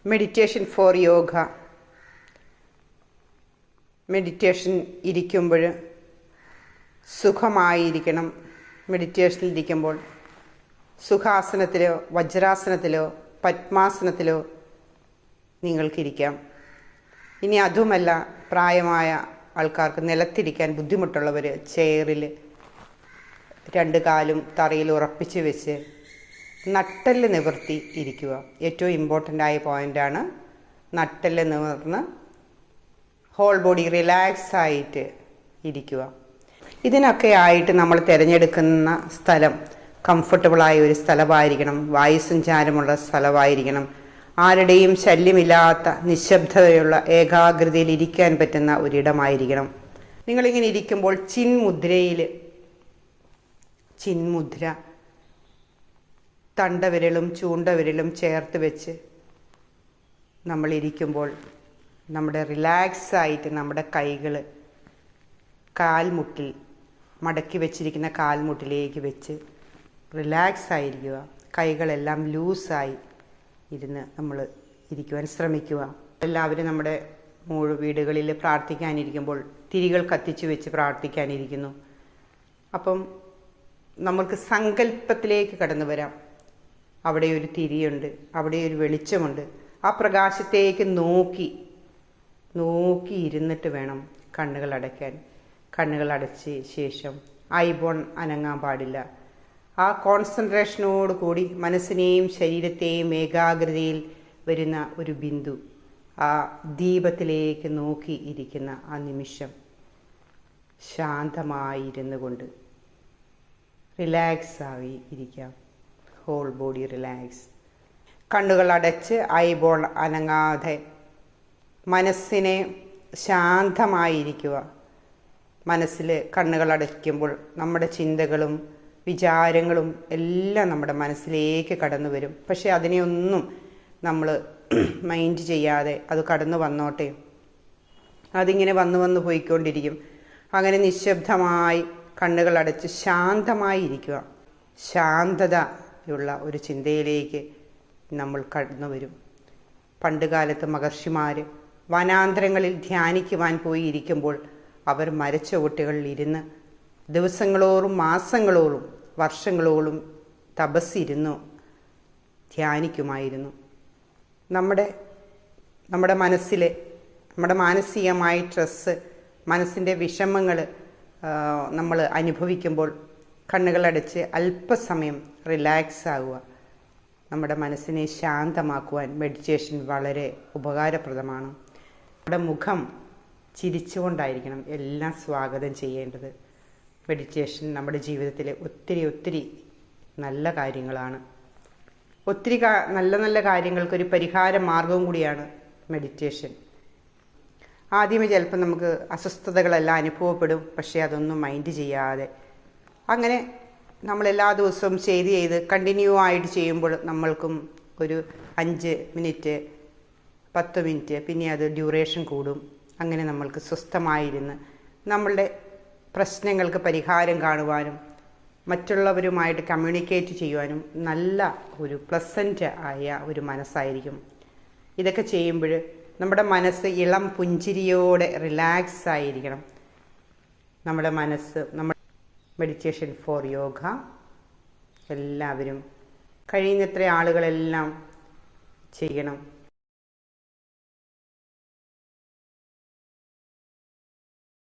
Meditation four yoga. Meditation ഇരിക്കുമ്പോൾ സുഖമായിരിക്കണം. മെഡിറ്റേഷനിലിരിക്കുമ്പോൾ സുഖാസനത്തിലോ വജ്രാസനത്തിലോ പദ്മാസനത്തിലോ നിങ്ങൾക്കിരിക്കാം. ഇനി അതുമല്ല, പ്രായമായ ആൾക്കാർക്ക് നിലത്തിരിക്കാൻ ബുദ്ധിമുട്ടുള്ളവർ ചെയറിൽ രണ്ട് കാലും തറയിൽ ഉറപ്പിച്ച് വെച്ച് നട്ടെല്ല് നിവർത്തി ഇരിക്കുക. ഏറ്റവും ഇമ്പോർട്ടൻ്റായ പോയിൻ്റാണ് നട്ടെല്ല് നിവർന്ന് ഹോൾ ബോഡി റിലാക്സ് ആയിട്ട് ഇരിക്കുക. ഇതിനൊക്കെ ആയിട്ട് നമ്മൾ തിരഞ്ഞെടുക്കുന്ന സ്ഥലം കംഫർട്ടബിളായ ഒരു സ്ഥലമായിരിക്കണം, വായുസഞ്ചാരമുള്ള സ്ഥലമായിരിക്കണം, ആരുടെയും ശല്യമില്ലാത്ത നിശബ്ദതയുള്ള ഏകാഗ്രതയിൽ ഇരിക്കാൻ പറ്റുന്ന ഒരിടമായിരിക്കണം. നിങ്ങളിങ്ങനെ ഇരിക്കുമ്പോൾ ചിന്മുദ്ര തണ്ടവിരലും ചൂണ്ടവിരലും ചേർത്ത് വെച്ച് നമ്മളിരിക്കുമ്പോൾ നമ്മുടെ റിലാക്സായിട്ട് നമ്മുടെ കൈകൾ കാൽമുട്ടിൽ മടക്കി വെച്ചിരിക്കുന്ന കാൽമുട്ടിലേക്ക് വെച്ച് റിലാക്സ് ആയിരിക്കുക. കൈകളെല്ലാം ലൂസായി ഇരുന്ന് നമ്മൾ ഇരിക്കുവാൻ ശ്രമിക്കുക. എല്ലാവരും നമ്മുടെ വീടുകളിൽ പ്രാർത്ഥിക്കാനിരിക്കുമ്പോൾ തിരികൾ കത്തിച്ചു വെച്ച് പ്രാർത്ഥിക്കാനിരിക്കുന്നു. അപ്പം നമ്മൾക്ക് സങ്കല്പത്തിലേക്ക് കടന്നു വരാം. അവിടെ ഒരു തിരിയുണ്ട്, അവിടെ ഒരു വെളിച്ചമുണ്ട്. ആ പ്രകാശത്തേക്ക് നോക്കി ഇരുന്നിട്ട് വേണം കണ്ണുകൾ അടയ്ക്കാൻ. കണ്ണുകൾ അടച്ച ശേഷം ഐബോൺ അനങ്ങാൻ പാടില്ല. ആ കോൺസെൻട്രേഷനോട് കൂടി മനസ്സിനെയും ശരീരത്തെയും ഏകാഗ്രതയിൽ വരുന്ന ഒരു ബിന്ദു, ആ ദീപത്തിലേക്ക് നോക്കി ഇരിക്കുന്ന ആ നിമിഷം ശാന്തമായിരുന്നു കൊണ്ട് റിലാക്സ് ആയി ഇരിക്കാം. Whole body relax. കണ്ണുകൾ അടച്ച് ഐബോൾ അനങ്ങാതെ മനസ്സിനെ ശാന്തമായിരിക്കുക. മനസ്സിൽ കണ്ണുകൾ അടയ്ക്കുമ്പോൾ നമ്മുടെ ചിന്തകളും വിചാരങ്ങളും എല്ലാം നമ്മുടെ മനസ്സിലേക്ക് കടന്നു വരും. പക്ഷെ അതിനെയൊന്നും നമ്മൾ മൈൻഡ് ചെയ്യാതെ അത് കടന്നു വന്നോട്ടെ, അതിങ്ങനെ വന്നു പോയിക്കൊണ്ടിരിക്കും. അങ്ങനെ നിശബ്ദമായി കണ്ണുകൾ അടച്ച് ശാന്തമായി ഇരിക്കുക. ശാന്തതയുള്ള ഒരു ചിന്തയിലേക്ക് നമ്മൾ കടന്നു വരും. പണ്ടുകാലത്ത് മഹർഷിമാർ വനാന്തരങ്ങളിൽ ധ്യാനിക്കുവാൻ പോയി ഇരിക്കുമ്പോൾ അവർ മരച്ചുവട്ടുകളിൽ ഇരുന്ന് ദിവസങ്ങളോറും മാസങ്ങളോറും വർഷങ്ങളോളം തപസ്സിരുന്നു ധ്യാനിക്കുമായിരുന്നു. നമ്മുടെ മനസ്സിലെ നമ്മുടെ മാനസികമായ സ്ട്രെസ്സ്, മനസ്സിൻ്റെ വിഷമങ്ങൾ നമ്മൾ അനുഭവിക്കുമ്പോൾ കണ്ണുകളടച്ച് അല്പസമയം റിലാക്സ് ആവുക. നമ്മുടെ മനസ്സിനെ ശാന്തമാക്കുവാൻ മെഡിറ്റേഷൻ വളരെ ഉപകാരപ്രദമാണ്. നമ്മുടെ മുഖം ചിരിച്ചുകൊണ്ടായിരിക്കണം എല്ലാം സ്വാഗതം ചെയ്യേണ്ടത്. മെഡിറ്റേഷൻ നമ്മുടെ ജീവിതത്തിൽ ഒത്തിരി നല്ല കാര്യങ്ങളാണ്. ഒത്തിരി നല്ല കാര്യങ്ങൾക്കൊരു പരിഹാര മാർഗവും കൂടിയാണ് മെഡിറ്റേഷൻ. ആദ്യമേ ചിലപ്പോൾ നമുക്ക് അസ്വസ്ഥതകളെല്ലാം അനുഭവപ്പെടും. പക്ഷേ അതൊന്നും മൈൻഡ് ചെയ്യാതെ അങ്ങനെ നമ്മളെല്ലാ ദിവസവും ചെയ്ത് കണ്ടിന്യൂ ആയിട്ട് ചെയ്യുമ്പോൾ നമ്മൾക്കും ഒരു 5 മിനിറ്റ് 10 മിനിറ്റ് പിന്നെ അത് ഡ്യൂറേഷൻ കൂടും. അങ്ങനെ നമ്മൾക്ക് സ്വസ്ഥമായിരുന്ന് നമ്മളുടെ പ്രശ്നങ്ങൾക്ക് പരിഹാരം കാണുവാനും മറ്റുള്ളവരുമായിട്ട് കമ്മ്യൂണിക്കേറ്റ് ചെയ്യുവാനും നല്ല ഒരു പ്ലസൻ്റ് ആയ ഒരു മനസ്സായിരിക്കും. ഇതൊക്കെ ചെയ്യുമ്പോൾ നമ്മുടെ മനസ്സ് ഇളം പുഞ്ചിരിയോടെ റിലാക്സ് ആയിരിക്കണം. നമ്മുടെ മനസ്സ് മെഡിറ്റേഷൻ ഫോർ യോഗ എല്ലാവരും കഴിയുന്നത്ര ആളുകളെല്ലാം ചെയ്യണം.